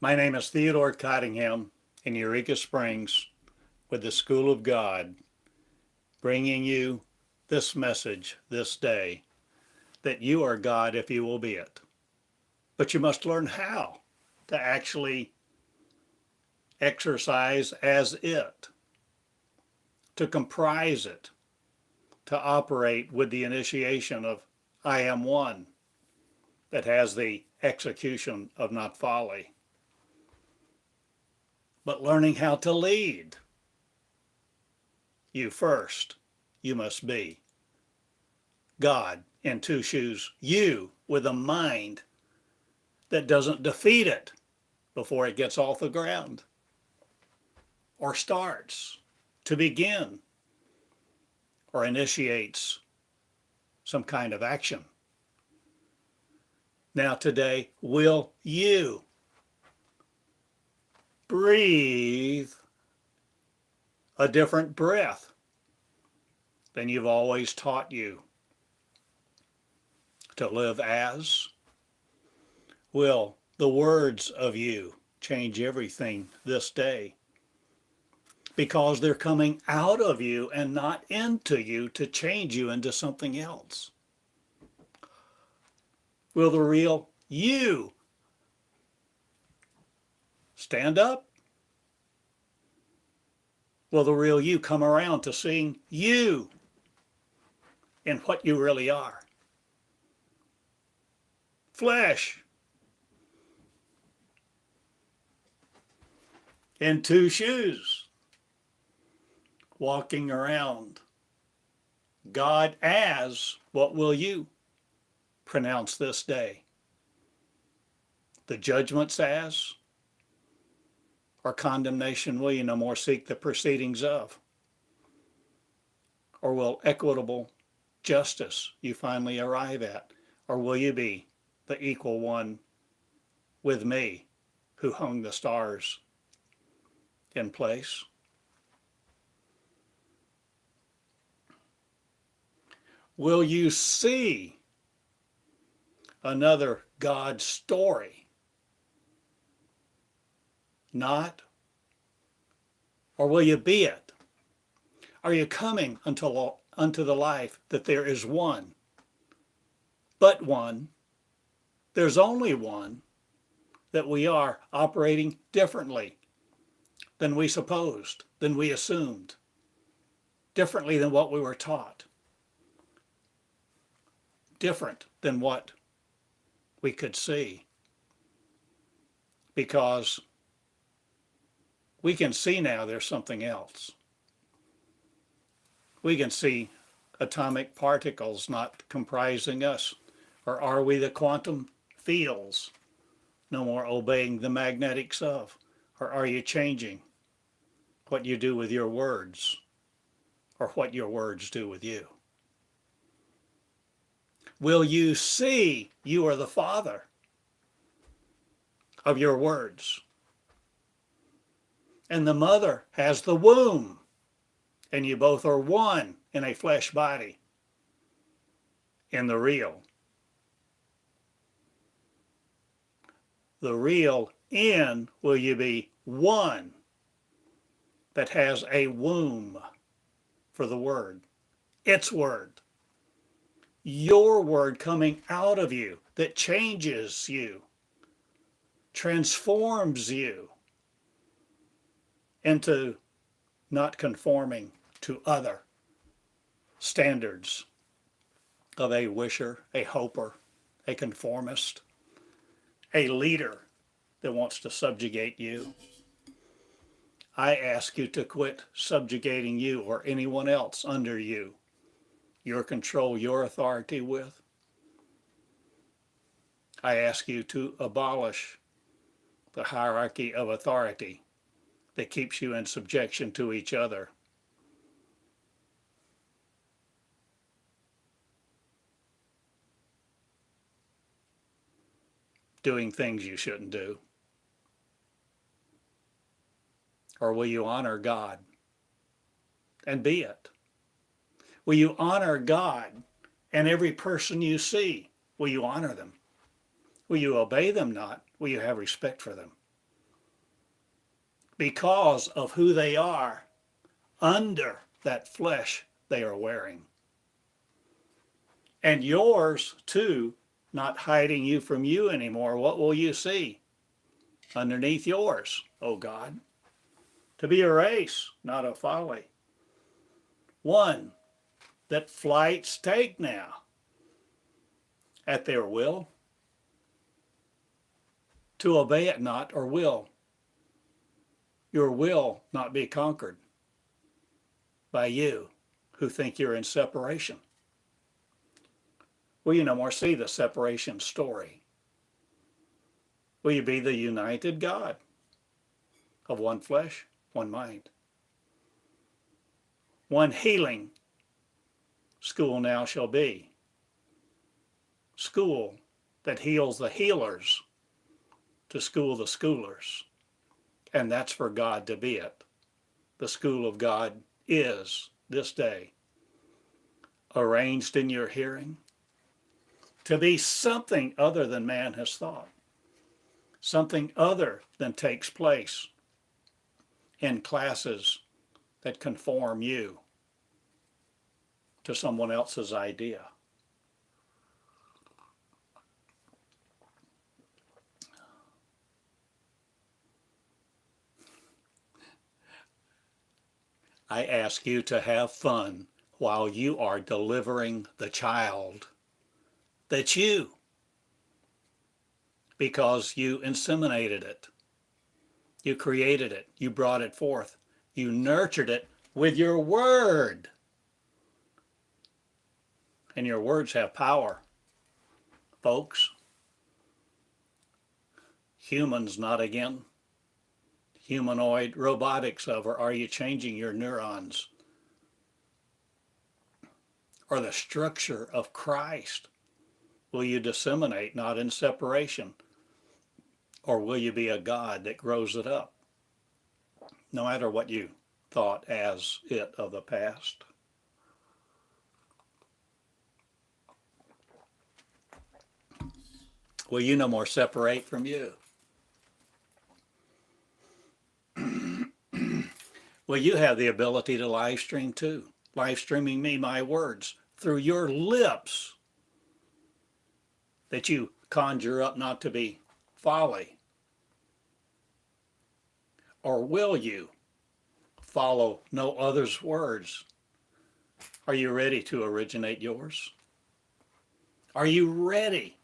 My name is Theodore Cottingham in Eureka Springs with the School of God, bringing you this message this day that you are God if you will be it. But you must learn how to actually exercise as it, to comprise it, to operate with the initiation of I am one that has the execution of not folly, but learning how to lead. You first, you must be God in two shoes, you with a mind that doesn't defeat it before it gets off the ground or starts to begin or initiates some kind of action. Now, today, will you breathe a different breath than you've always taught you to live as? Will the words of you change everything this day? Because they're coming out of you and not into you to change you into something else. Will the real you stand up? Will the real you come around to seeing you in what you really are? Flesh in two shoes, walking around. God as, what will you pronounce this day? The judgments as, or condemnation will you no more seek the proceedings of? Or will equitable justice you finally arrive at? Or will you be the equal one with me who hung the stars in place? Will you see another God story? Not? Or will you be it? Are you coming unto the life that there is one, but one? There's only one, that we are operating differently than we supposed, than we assumed, differently than what we were taught, different than what we could see. Because we can see now there's something else. We can see atomic particles not comprising us. Or are we the quantum fields, no more obeying the magnetics of? Or are you changing what you do with your words, or what your words do with you? Will you see you are the father of your words? And the mother has the womb, and you both are one in a flesh body, in the real. The real in, will you be one that has a womb for the word, its word, your word coming out of you that changes you, transforms you into not conforming to other standards of a wisher, a hoper, a conformist, a leader that wants to subjugate you. I ask you to quit subjugating you or anyone else under you, your control, your authority with. I ask you to abolish the hierarchy of authority that keeps you in subjection to each other. Doing things you shouldn't do. Or will you honor God and be it? Will you honor God and every person you see? Will you honor them? Will you obey them not? Will you have respect for them? because of who they are under that flesh they are wearing. And yours too, not hiding you from you anymore. What will you see underneath yours, O God? To be a race, not a folly. One that flights take now at their will, to obey it not, or will your will not be conquered by you who think you're in separation? Will you no more see the separation story? Will you be the united God of one flesh, one mind? One healing school now shall be. School that heals the healers to school the schoolers. And that's for God to be it. The school of God is this day arranged in your hearing to be something other than man has thought, something other than takes place in classes that conform you to someone else's idea. I ask you to have fun while you are delivering the child that's you, because you inseminated it, you created it, you brought it forth, you nurtured it with your word. And your words have power, folks. Humans not again. Humanoid robotics over. Are you changing your neurons? Or the structure of Christ? Will you disseminate, not in separation? Or will you be a God that grows it up? No matter what you thought as it of the past. Will you no more separate from you? Well, you have the ability to live stream too. Live streaming me my words through your lips that you conjure up not to be folly. Or will you follow no other's words? Are you ready to originate yours? Are you ready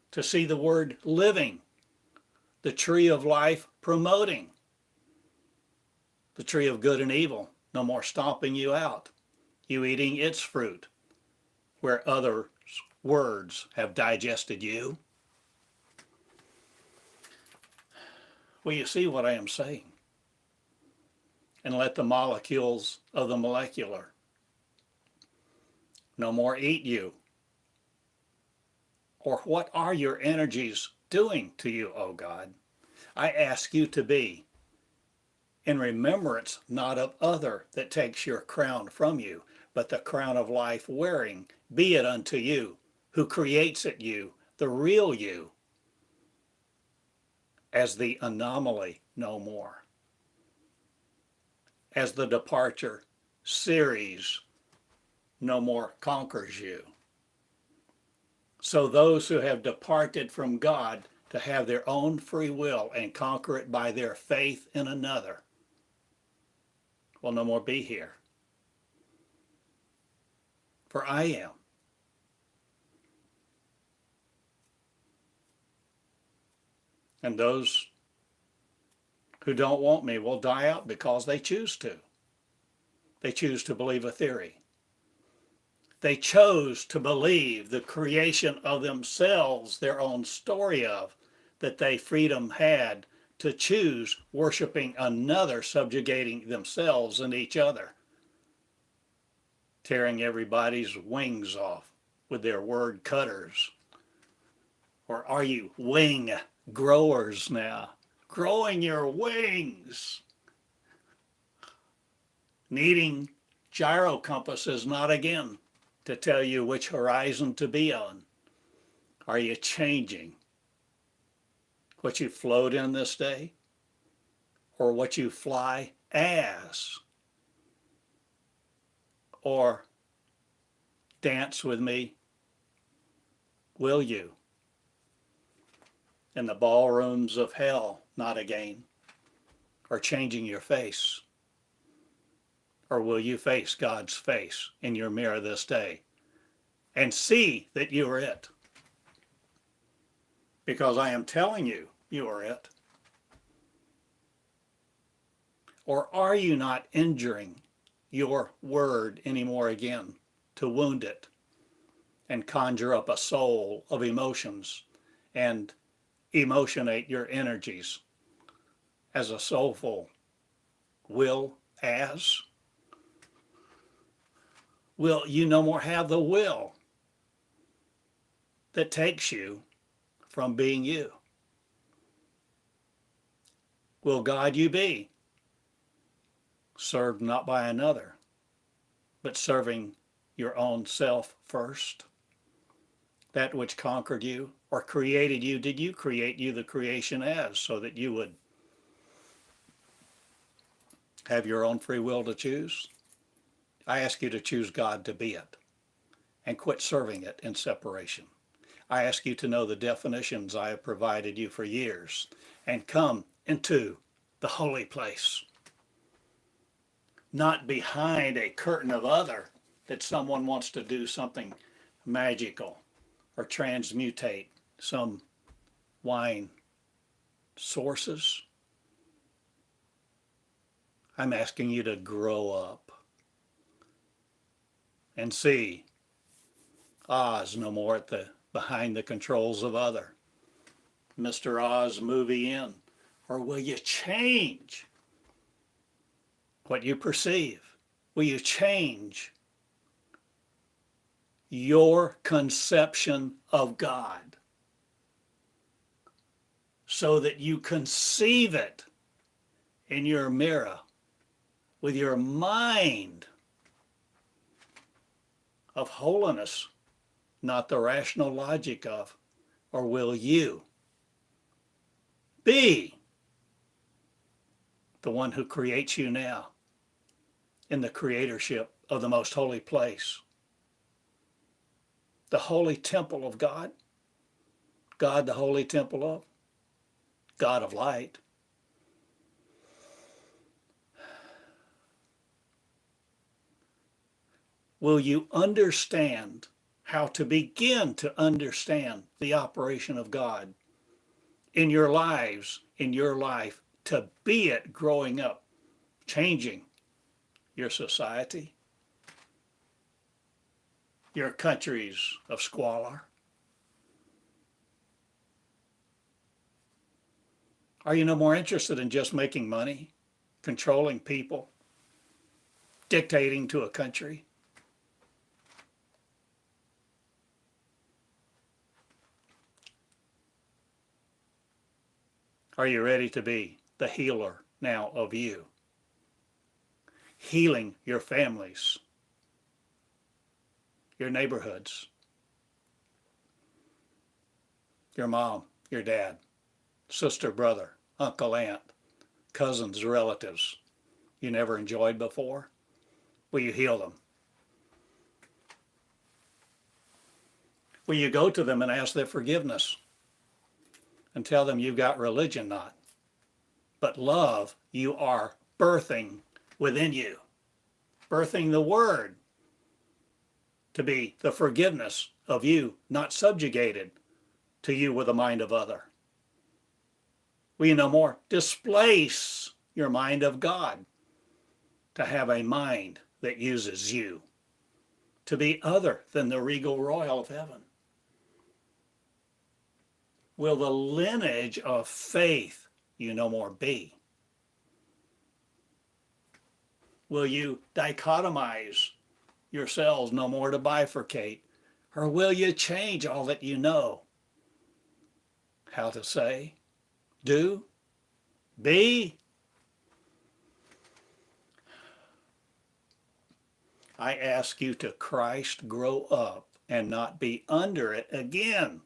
to see the word living, the tree of life promoting, the tree of good and evil, no more stomping you out, you eating its fruit, where others' words have digested you? Will you see what I am saying? And let the molecules of the molecular no more eat you. Or what are your energies doing to you, O God? I ask you to be in remembrance not of other that takes your crown from you, but the crown of life wearing, be it unto you, who creates it you, the real you, as the anomaly no more, as the departure series no more conquers you. So those who have departed from God to have their own free will and conquer it by their faith in another will no more be here. For I am. And those who don't want me will die out because they choose to. They choose to believe a theory. They chose to believe the creation of themselves, their own story of, that they freedom had to choose worshiping another, subjugating themselves and each other, tearing everybody's wings off with their word cutters. Or are you wing growers now? Growing your wings. Needing gyro compasses not again to tell you which horizon to be on. Are you changing what you float in this day? or what you fly as, or dance with me, will you? In the ballrooms of hell, not again, or changing your face? Or will you face God's face in your mirror this day and see that you are it? Because I am telling you, you are it. Or are you not injuring your word anymore again to wound it and conjure up a soul of emotions and emotionate your energies as a soulful will as? Will you no more have the will that takes you from being you? Will God you be served not by another, but serving your own self first? That which conquered you or created you, did you create you the creation as, so that you would have your own free will to choose? I ask you to choose God to be it and quit serving it in separation. I ask you to know the definitions I have provided you for years and come into the holy place, not behind a curtain of other that someone wants to do something magical or transmutate some wine sources. I'm asking you to grow up and see Oz no more at the behind the controls of other. Mr. Oz movie in. Or will you change what you perceive? Will you change your conception of God so that you conceive it in your mirror with your mind of holiness, not the rational logic of? Or will you be the one who creates you now in the creatorship of the most holy place, the holy temple of God, God the holy temple of, God of light? Will you understand how to begin to understand the operation of God in your lives, in your life, to be it growing up, changing your society, your countries of squalor? Are you no more interested in just making money, controlling people, dictating to a country? Are you ready to be the healer now of you? Healing your families, your neighborhoods, your mom, your dad, sister, brother, uncle, aunt, cousins, relatives you never enjoyed before? Will you heal them? Will you go to them and ask their forgiveness and tell them you've got religion not, but love you are birthing within you, birthing the word to be the forgiveness of you, not subjugated to you with a mind of other? Will you no more displace your mind of God to have a mind that uses you to be other than the regal royal of heaven? Will the lineage of faith you no more be? Will you dichotomize yourselves no more to bifurcate? Or will you change all that you know how to say, do, be? I ask you to Christ grow up and not be under it again.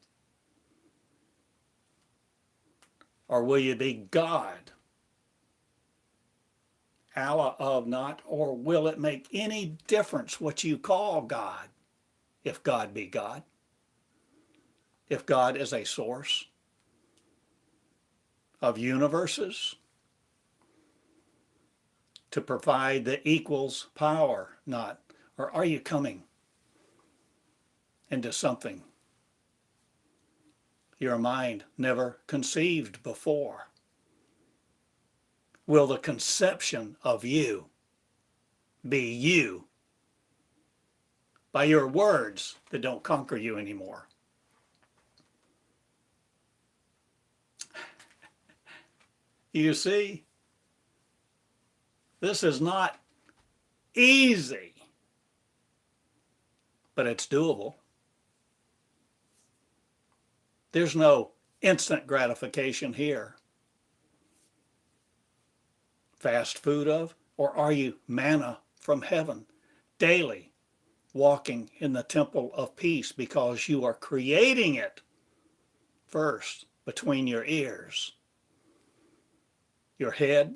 Or will you be God Allah of not, or will it make any difference what you call God, if God be God? If God is a source of universes to provide the equals power, not, or are you coming into something your mind never conceived before? Will the conception of you be you by your words that don't conquer you anymore? You see, this is not easy, but it's doable. There's no instant gratification here. Fast food of, or are you manna from heaven, daily walking in the temple of peace because you are creating it first between your ears, your head,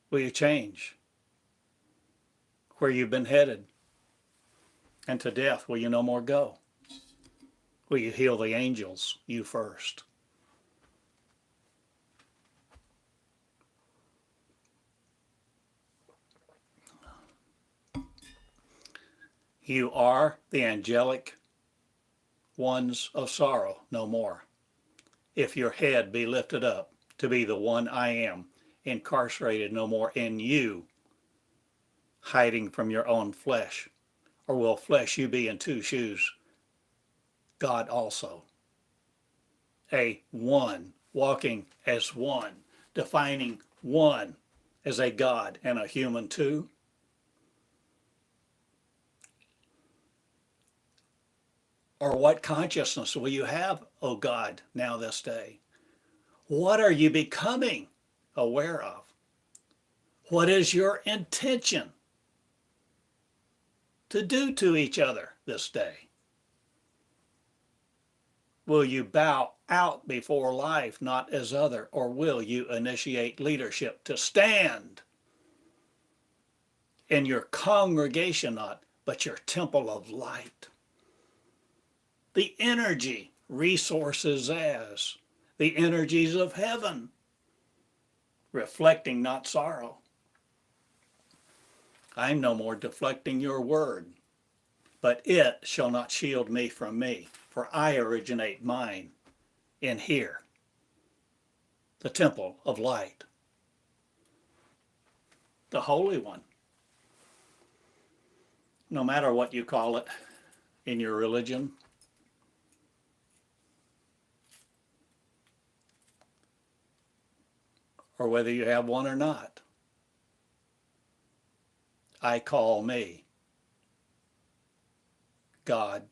will you change where you've been headed? And to death will you no more go? Will you heal the angels, you first? You are the angelic ones of sorrow no more. If your head be lifted up to be the one I am, incarcerated no more in you, hiding from your own flesh, or will flesh you be in two shoes? God also. A one, walking as one, defining one as a God and a human too. Or what consciousness will you have, O God, now this day? What are you becoming aware of? What is your intention to do to each other this day? Will you bow out before life, not as other, or will you initiate leadership to stand in your congregation, not, but your temple of light? The energy resources as the energies of heaven, reflecting not sorrow. I'm no more deflecting your word, but it shall not shield me from me, for I originate mine in here, the temple of light, the Holy One. No matter what you call it in your religion, or whether you have one or not, I call me God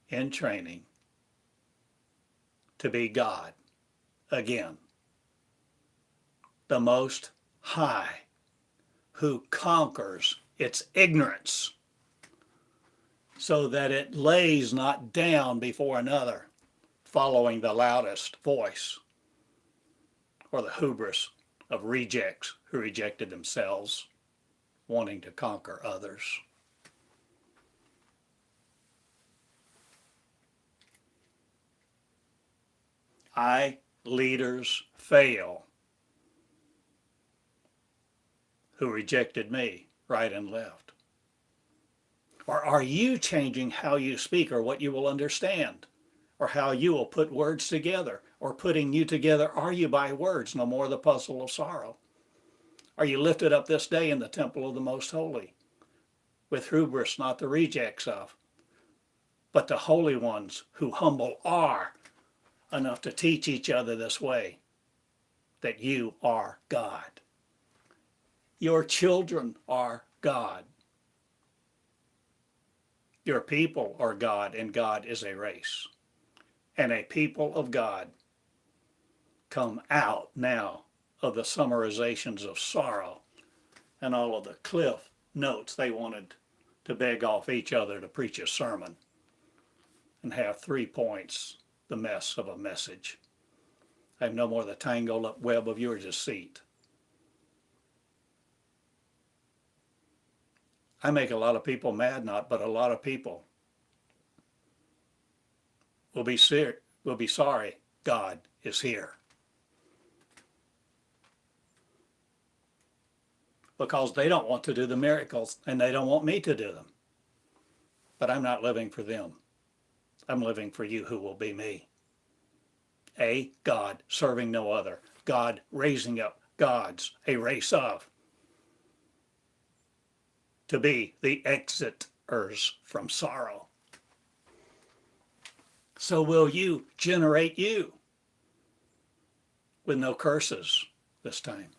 in training to be God again, the Most High, who conquers its ignorance so that it lays not down before another, following the loudest voice or the hubris of rejects who rejected themselves, wanting to conquer others. Leaders fail who rejected me right and left. Or are you changing how you speak or what you will understand, or how you will put words together, or putting you together? Are you by words no more the puzzle of sorrow? Are you lifted up this day in the temple of the Most Holy, with hubris not the rejects of, but the holy ones who humble are enough to teach each other this way, that you are God. Your children are God. Your people are God, and God is a race. And a people of God come out now of the summarizations of sorrow and all of the cliff notes they wanted to beg off each other to preach a sermon and have 3 points the mess of a message. I am no more the tangled up web of your deceit. I make a lot of people mad, not, but a lot of people will be sorry God is here. Because they don't want to do the miracles and they don't want me to do them. But I'm not living for them. I'm living for you who will be me. God serving no other. God raising up gods, a race of, to be the exiters from sorrow. So will you generate you with no curses this time?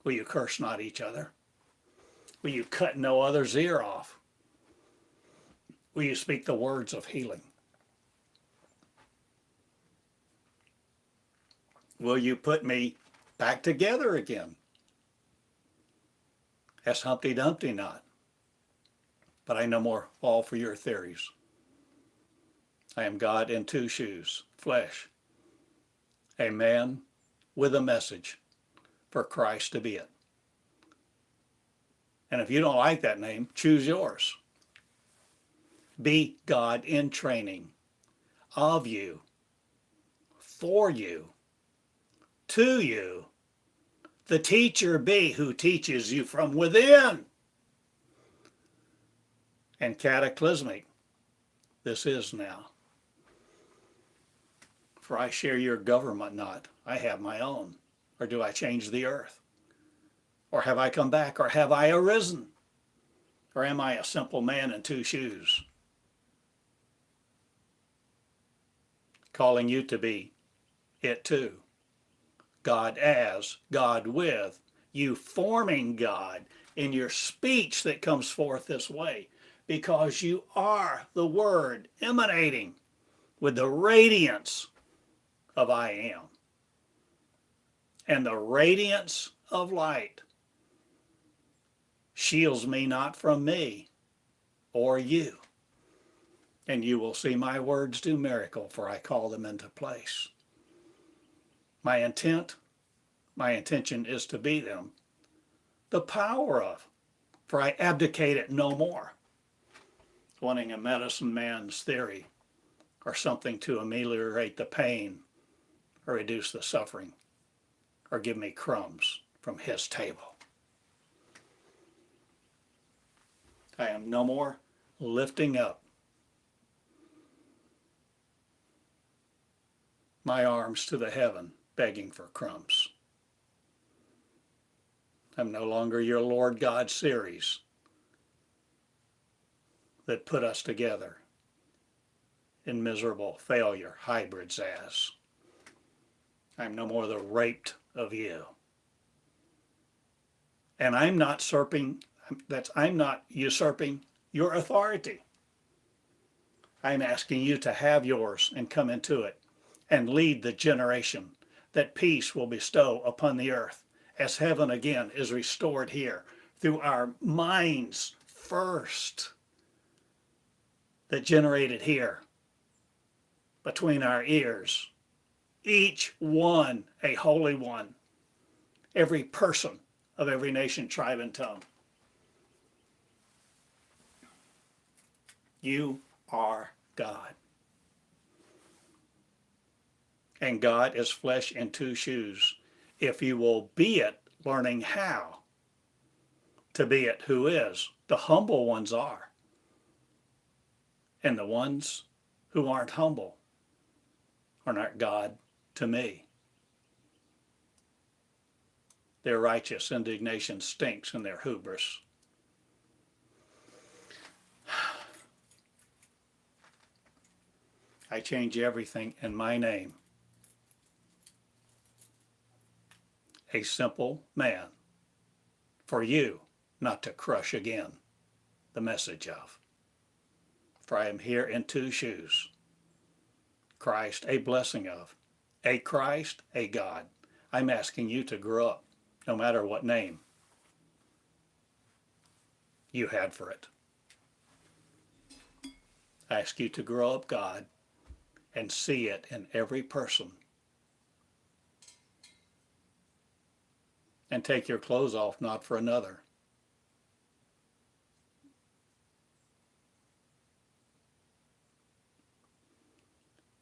Will you curse not each other? Will you cut no other's ear off? Will you speak the words of healing? Will you put me back together again? As Humpty Dumpty not. But I no more fall for your theories. I am God in two shoes, flesh. A man with a message for Christ to be it. And if you don't like that name, choose yours. Be God in training of you, for you, to you. The teacher be who teaches you from within. And cataclysmic, this is now. For I share your government not. I have my own. Or do I change the earth? Or have I come back? Or have I arisen? Or am I a simple man in two shoes? Calling you to be it too. God as, God with, you forming God in your speech that comes forth this way, because you are the Word emanating with the radiance of I am. And the radiance of light shields me not from me or you. And you will see my words do miracle, for I call them into place. My intention is to be them. The power of, for I abdicate it no more. Wanting a medicine man's theory or something to ameliorate the pain or reduce the suffering or give me crumbs from his table. I am no more lifting up my arms to the heaven begging for crumbs. I'm no longer your Lord God series that put us together in miserable failure hybrids as. I'm no more the raped of you. And I'm not usurping your authority. I'm asking you to have yours and come into it and lead the generation that peace will bestow upon the earth as heaven again is restored here through our minds first that generated here between our ears, each one a holy one, every person of every nation, tribe, and tongue. You are God. And God is flesh in two shoes. If you will be it, learning how to be it who is, the humble ones are. And the ones who aren't humble are not God to me. Their righteous indignation stinks in their hubris. I change everything in my name. A simple man for you not to crush again the message of. For I am here in two shoes. Christ, a blessing of. A Christ, a God. I'm asking you to grow up, no matter what name you had for it. I ask you to grow up, God, and see it in every person. And take your clothes off not for another.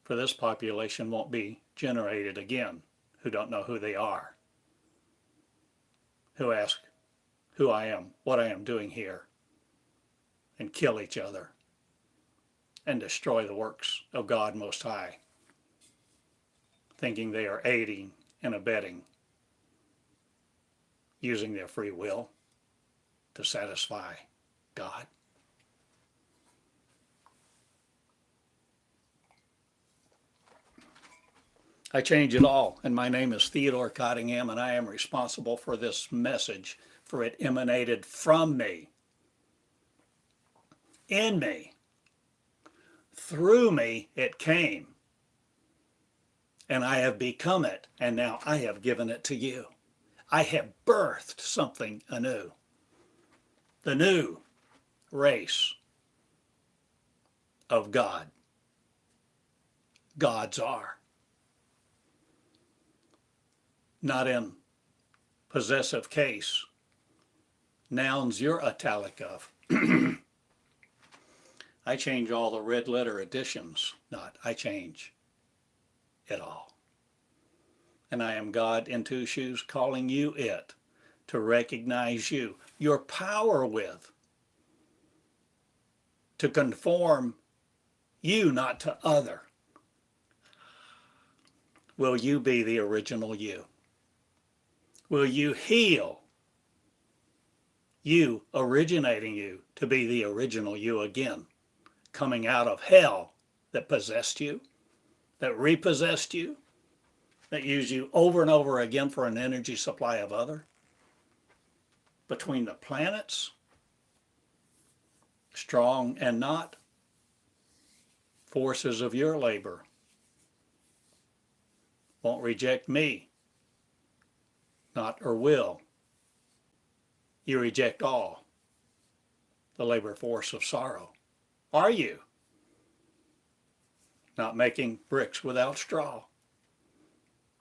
For this population won't be generated again who don't know who they are, who ask who I am, what I am doing here, and kill each other and destroy the works of God Most High, thinking they are aiding and abetting, using their free will to satisfy God. I change it all, and my name is Theodore Cottingham, and I am responsible for this message, for it emanated from me, in me, through me it came, and I have become it, and now I have given it to you. I have birthed something anew, the new race of God. Gods are. Not in possessive case. Nouns you're italic of. I change all the red letter additions, not I change it all. And I am God in two shoes calling you it, to recognize you, your power with, to conform you, not to other. Will you be the original you? Will you heal you, originating you, to be the original you again, coming out of hell that possessed you, that repossessed you, that used you over and over again for an energy supply of other? Between the planets, strong and not, forces of your labor won't reject me, not or will. You reject all, the labor force of sorrow. Are you not making bricks without straw,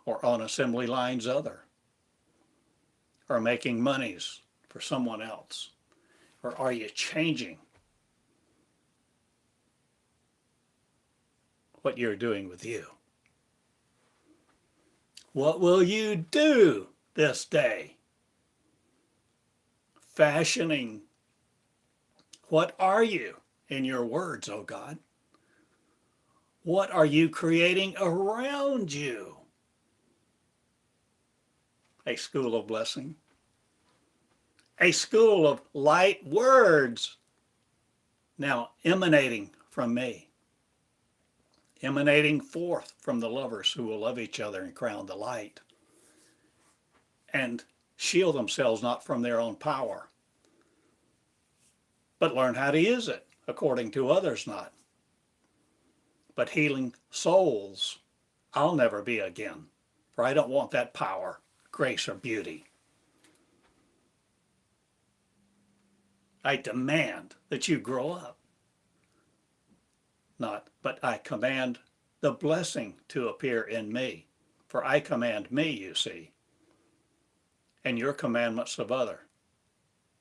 or on assembly lines other, or making monies for someone else? Or are you changing what you're doing with you? What will you do this day? Fashioning. What are you in your words, O God? What are you creating around you? A school of blessing. A school of light words now emanating from me. Emanating forth from the lovers who will love each other and crown the light. And shield themselves not from their own power, but learn how to use it according to others not. But healing souls, I'll never be again, for I don't want that power, grace, or beauty. I demand that you grow up. Not, but I command the blessing to appear in me, for I command me, you see. And your commandments of other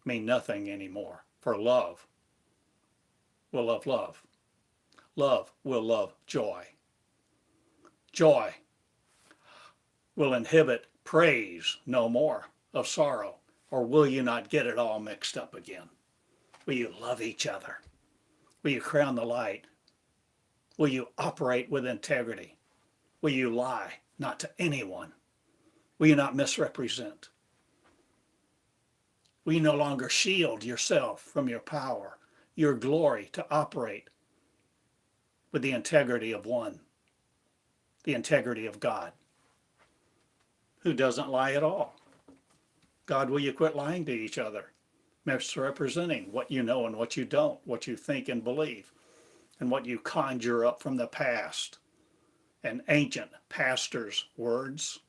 mean nothing anymore, for love will love love. Love will love joy. Joy will inhibit praise no more of sorrow, or will you not get it all mixed up again? Will you love each other? Will you crown the light? Will you operate with integrity? Will you lie not to anyone? Will you not misrepresent? Will you no longer shield yourself from your power, your glory to operate with the integrity of one, the integrity of God, who doesn't lie at all? God, will you quit lying to each other, misrepresenting what you know and what you don't, what you think and believe, and what you conjure up from the past and ancient pastors' words?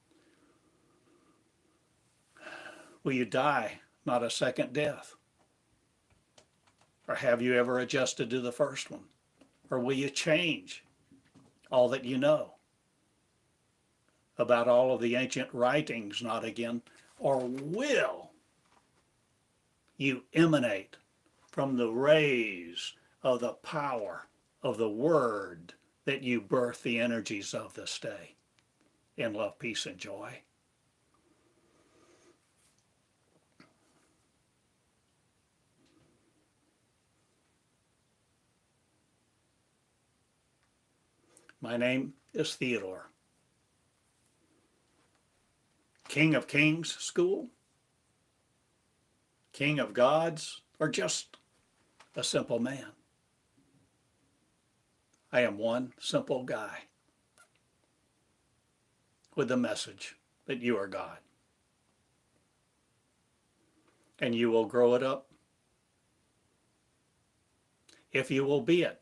Will you die not a second death? Or have you ever adjusted to the first one? Or will you change all that you know about all of the ancient writings, not again, or will you emanate from the rays of the power of the word that you birth the energies of this day in love, peace, and joy? My name is Theodore. King of Kings School? King of Gods? Or just a simple man? I am one simple guy with the message that you are God. And you will grow it up if you will be it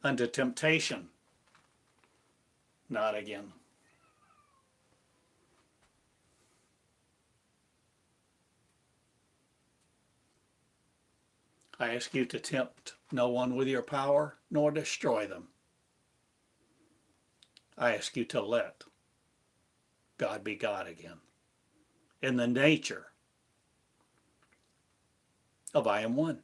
unto temptation, not again. I ask you to tempt no one with your power, nor destroy them. I ask you to let God be God again, in the nature of I am one.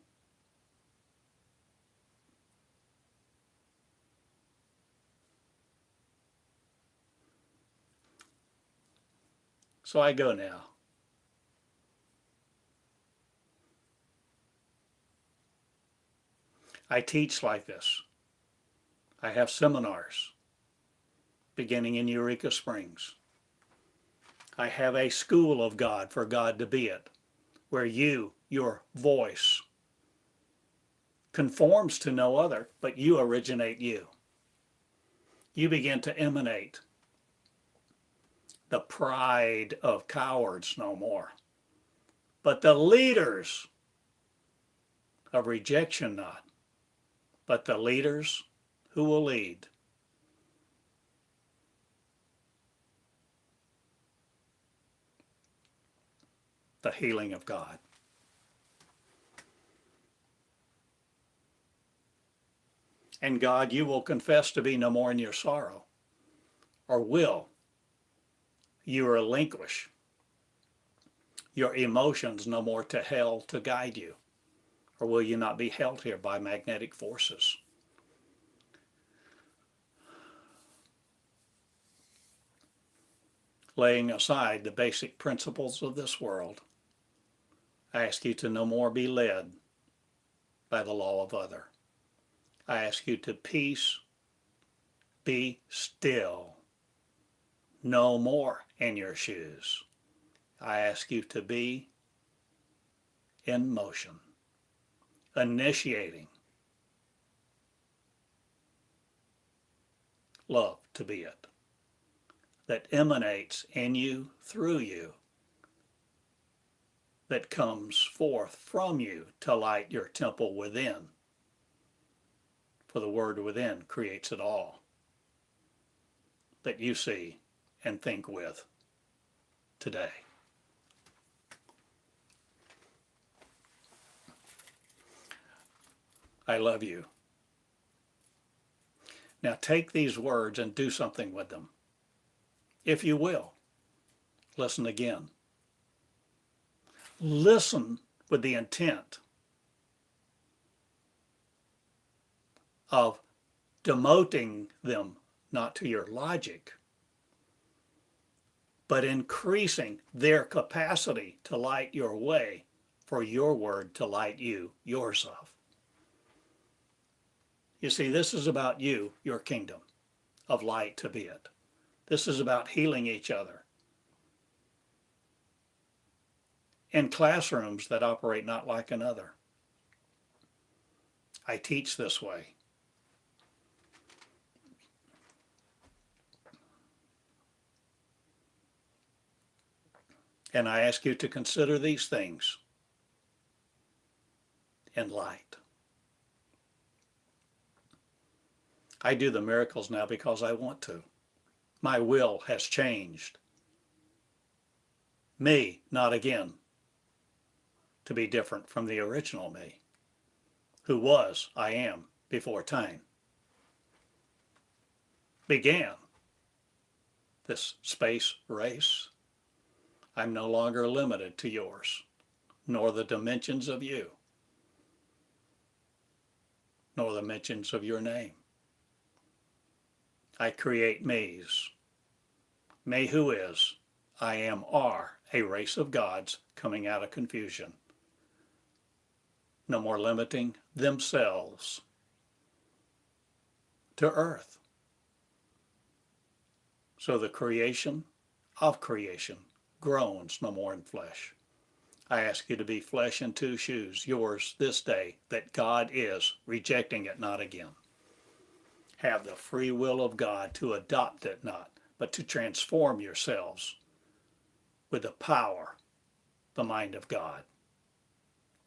So I go now. I teach like this. I have seminars beginning in Eureka Springs. I have a school of God for God to be it, where you, your voice, conforms to no other, but you originate you. You begin to emanate the pride of cowards no more, but the leaders of rejection not, but the leaders who will lead. The healing of God. And God, you will confess to be no more in your sorrow, or will you relinquish your emotions no more to hell to guide you? Or will you not be held here by magnetic forces? Laying aside the basic principles of this world, I ask you to no more be led by the law of other. I ask you to peace, be still, no more in your shoes. I ask you to be in motion, initiating love to be it, that emanates in you, through you, that comes forth from you to light your temple within. For the word within creates it all that you see and think with today. I love you. Now take these words and do something with them. If you will, listen again. Listen with the intent of demoting them not to your logic, but increasing their capacity to light your way for your word to light you, yours of. You see, this is about you, your kingdom of light to be it. This is about healing each other. In classrooms that operate not like another. I teach this way. And I ask you to consider these things in light. I do the miracles now because I want to. My will has changed. Me, not again, to be different from the original me, who was, I am, before time. began this space race, I'm no longer limited to yours, nor the dimensions of you, nor the dimensions of your name. I create me's. Me who is, I am, are a race of gods coming out of confusion. No more limiting themselves to earth. So the creation of creation groans no more in flesh. I ask you to be flesh and two shoes, yours this day, that God is, rejecting it not again. Have the free will of God to adopt it not, but to transform yourselves with the power, the mind of God.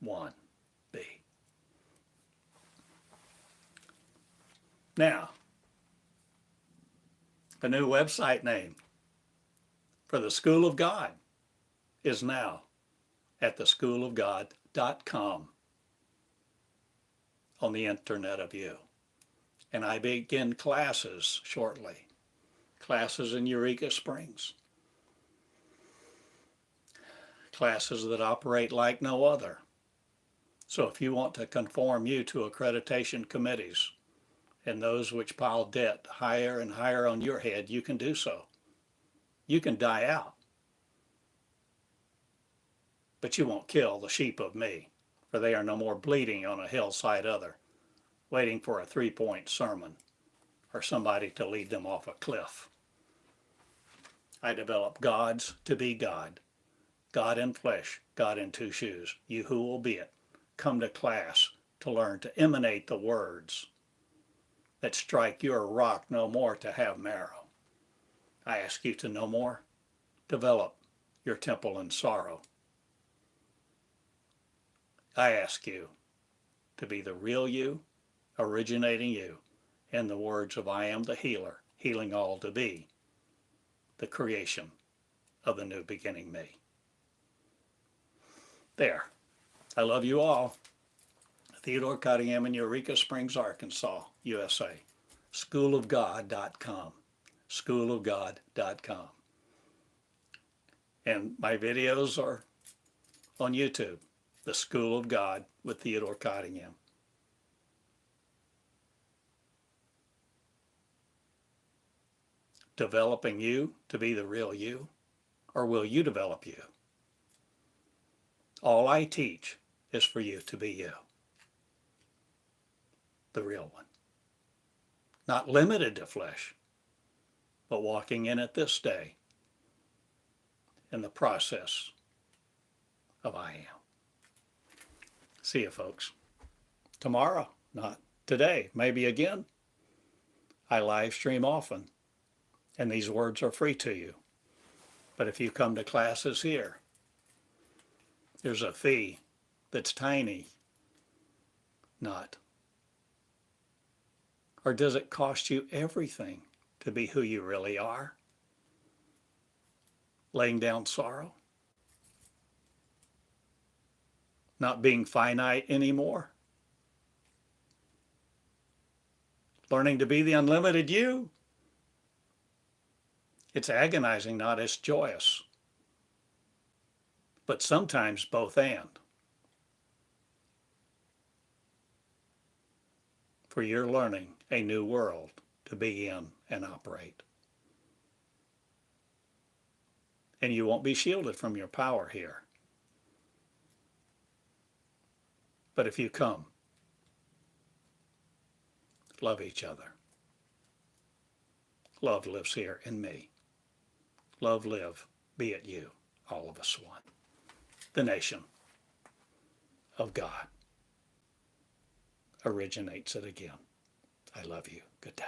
1B. Now, a new website name for the School of God is now at theschoolofgod.com on the Internet of You. And I begin classes shortly. Classes in Eureka Springs. Classes that operate like no other. So if you want to conform you to accreditation committees and those which pile debt higher and higher on your head, you can do so. You can die out. But you won't kill the sheep of me, for they are no more bleeding on a hillside other, waiting for a 3-point sermon or somebody to lead them off a cliff. I develop gods to be God. God in flesh, God in two shoes. You who will be it, come to class to learn to emanate the words that strike your rock no more to have marrow. I ask you to no more develop your temple in sorrow. I ask you to be the real you, originating you, in the words of I am the healer, healing all to be the creation of the new beginning me. There. I love you all. Theodore Cottingham in Eureka Springs, Arkansas, USA. Schoolofgod.com. Schoolofgod.com. And my videos are on YouTube. The School of God with Theodore Cottingham. Developing you to be the real you, or will you develop you? All I teach is for you to be you, the real one. Not limited to flesh, but walking in it this day in the process of I am. See you, folks. Tomorrow, not today, maybe again. I live stream often, and these words are free to you. But if you come to classes here, there's a fee that's tiny. Not. Or does it cost you everything to be who you really are? Laying down sorrow? Not being finite anymore? Learning to be the unlimited you? It's agonizing, not as joyous. But sometimes both and. For you're learning a new world to be in and operate. And you won't be shielded from your power here. But if you come, love each other. Love lives here in me. Love live, be it you, all of us one. The nation of God originates it again. I love you. Good day.